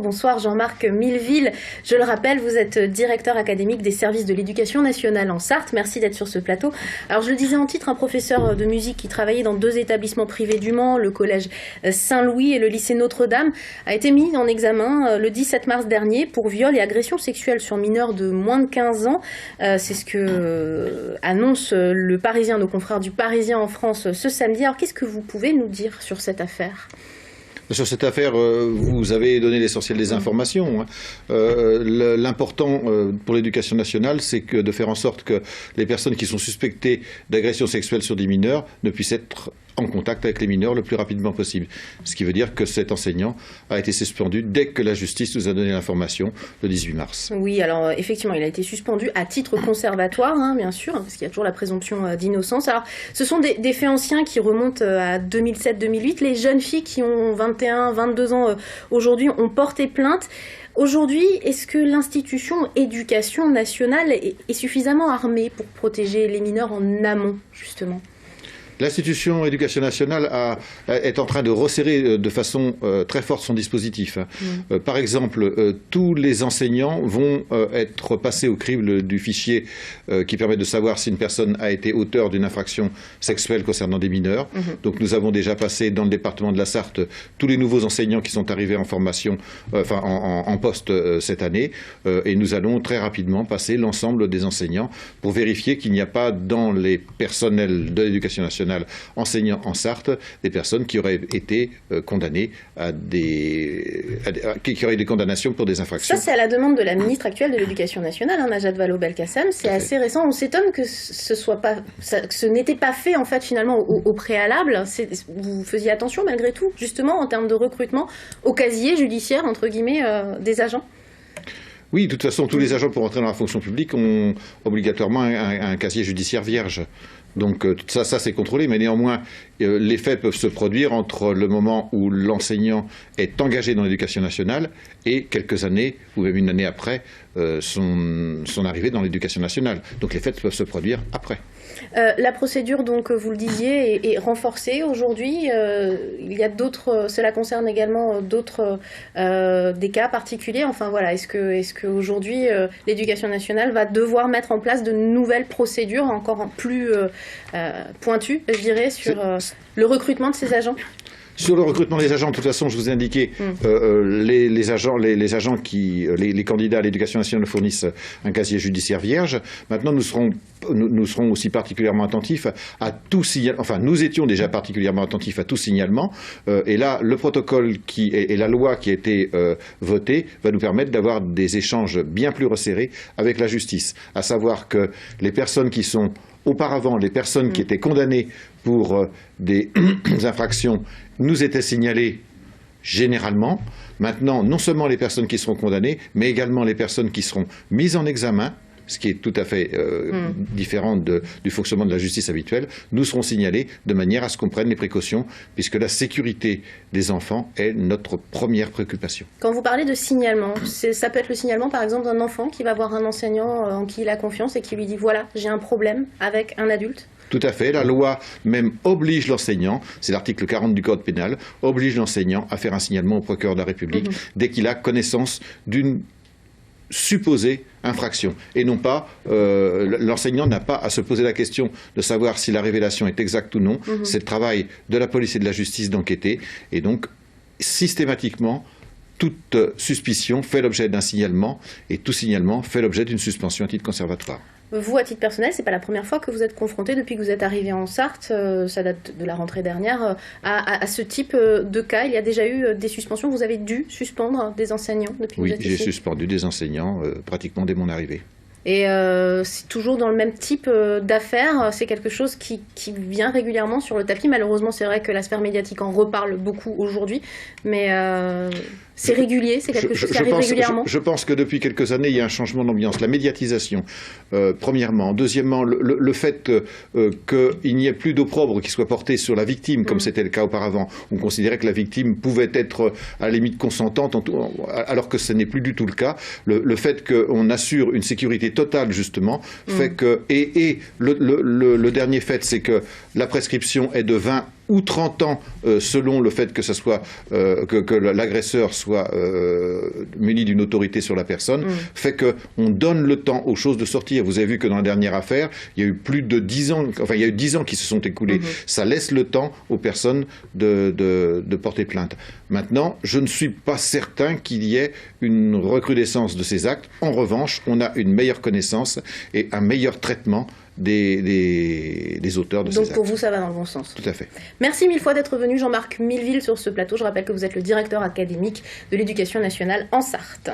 Bonsoir Jean-Marc Milleville. Je le rappelle, vous êtes directeur académique des services de l'éducation nationale en Sarthe. Merci d'être sur ce plateau. Alors je le disais en titre, un professeur de musique qui travaillait dans 2 établissements privés du Mans, le collège Saint-Louis et le lycée Notre-Dame, a été mis en examen le 17 mars dernier pour viol et agression sexuelle sur mineurs de moins de 15 ans. C'est ce que annonce le Parisien, nos confrères du Parisien en France ce samedi. Alors qu'est-ce que vous pouvez nous dire sur cette affaire ? Sur cette affaire, vous avez donné l'essentiel des informations. L'important pour l'éducation nationale, c'est de faire en sorte que les personnes qui sont suspectées d'agression sexuelle sur des mineurs ne puissent être en contact avec les mineurs le plus rapidement possible. Ce qui veut dire que cet enseignant a été suspendu dès que la justice nous a donné l'information le 18 mars. Oui, alors effectivement, il a été suspendu à titre conservatoire, bien sûr, parce qu'il y a toujours la présomption d'innocence. Alors, ce sont des faits anciens qui remontent à 2007-2008. Les jeunes filles qui ont 21, 22 ans aujourd'hui ont porté plainte. Aujourd'hui, est-ce que l'institution éducation nationale est suffisamment armée pour protéger les mineurs en amont, justement ? L'institution éducation nationale est en train de resserrer de façon très forte son dispositif. Par exemple, tous les enseignants vont être passés au crible du fichier qui permet de savoir si une personne a été auteur d'une infraction sexuelle concernant des mineurs. Donc nous avons déjà passé dans le département de la Sarthe tous les nouveaux enseignants qui sont arrivés en formation, en poste cette année. Et nous allons très rapidement passer l'ensemble des enseignants pour vérifier qu'il n'y a pas dans les personnels de l'éducation nationale enseignants en Sarthe, des personnes qui auraient été condamnées qui auraient des condamnations pour des infractions. Ça, c'est à la demande de la ministre actuelle de l'Éducation nationale, Najat Vallaud-Belkacem. C'est assez récent. On s'étonne que ce n'était pas fait, en fait, finalement, au préalable. Vous faisiez attention, malgré tout, justement, en termes de recrutement, au casier judiciaire, entre guillemets, des agents ? Oui, de toute façon, tous les agents pour entrer dans la fonction publique ont obligatoirement un casier judiciaire vierge. Donc ça c'est contrôlé, mais néanmoins, les faits peuvent se produire entre le moment où l'enseignant est engagé dans l'éducation nationale et quelques années, ou même une année après, son arrivée dans l'éducation nationale. Donc les faits peuvent se produire après. La procédure, donc, vous le disiez, est renforcée aujourd'hui. Il y a cela concerne également d'autres des cas particuliers. Enfin voilà, est-ce que aujourd'hui l'éducation nationale va devoir mettre en place de nouvelles procédures encore plus pointues, je dirais, sur le recrutement de ces agents ? Sur le recrutement des agents, de toute façon, je vous ai indiqué, les candidats à l'éducation nationale fournissent un casier judiciaire vierge. Maintenant, nous serons aussi particulièrement attentifs à tout signalement. Enfin, nous étions déjà particulièrement attentifs à tout signalement. Et là, le protocole et la loi qui a été votée va nous permettre d'avoir des échanges bien plus resserrés avec la justice. À savoir que les personnes qui sont auparavant, les personnes qui étaient condamnées pour des infractions nous étaient signalées généralement. Maintenant, non seulement les personnes qui seront condamnées, mais également les personnes qui seront mises en examen, ce qui est tout à fait différent du fonctionnement de la justice habituelle, nous serons signalés de manière à ce qu'on prenne les précautions, puisque la sécurité des enfants est notre première préoccupation. Quand vous parlez de signalement, ça peut être le signalement par exemple d'un enfant qui va voir un enseignant en qui il a confiance et qui lui dit « voilà, j'ai un problème avec un adulte ». Tout à fait. La loi même oblige l'enseignant, c'est l'article 40 du Code pénal, oblige l'enseignant à faire un signalement au procureur de la République dès qu'il a connaissance d'une supposée infraction. Et non pas, l'enseignant n'a pas à se poser la question de savoir si la révélation est exacte ou non. C'est le travail de la police et de la justice d'enquêter. Et donc, systématiquement, toute suspicion fait l'objet d'un signalement et tout signalement fait l'objet d'une suspension à titre conservatoire. Vous, à titre personnel, c'est pas la première fois que vous êtes confronté depuis que vous êtes arrivé en Sarthe, ça date de la rentrée dernière, à ce type de cas. Il y a déjà eu des suspensions. Vous avez dû suspendre des enseignants depuis que vous êtes ici ? Oui, j'ai suspendu des enseignants pratiquement dès mon arrivée. Et c'est toujours dans le même type d'affaires, c'est quelque chose qui vient régulièrement sur le tapis. Malheureusement, c'est vrai que la sphère médiatique en reparle beaucoup aujourd'hui, mais c'est régulier, c'est quelque chose qui arrive régulièrement. Je pense que depuis quelques années, il y a un changement d'ambiance. La médiatisation, premièrement. Deuxièmement, le fait qu'il n'y ait plus d'opprobre qui soit porté sur la victime, comme c'était le cas auparavant. On considérait que la victime pouvait être à la limite consentante, alors que ce n'est plus du tout le cas. Le fait qu'on assure une sécurité totale, justement, fait que... Et le dernier fait, c'est que la prescription est de 20 ou 30 ans selon le fait que ça soit que l'agresseur soit muni d'une autorité sur la personne, fait qu'on donne le temps aux choses de sortir. Vous avez vu que dans la dernière affaire, il y a eu plus de 10 ans, enfin il y a eu 10 ans qui se sont écoulés. Ça laisse le temps aux personnes de porter plainte. Maintenant, je ne suis pas certain qu'il y ait une recrudescence de ces actes. En revanche, on a une meilleure connaissance et un meilleur traitement des auteurs de ces actes. Donc pour vous, ça va dans le bon sens. Tout à fait. Merci mille fois d'être venu, Jean-Marc Milleville, sur ce plateau. Je rappelle que vous êtes le directeur académique de l'éducation nationale en Sarthe.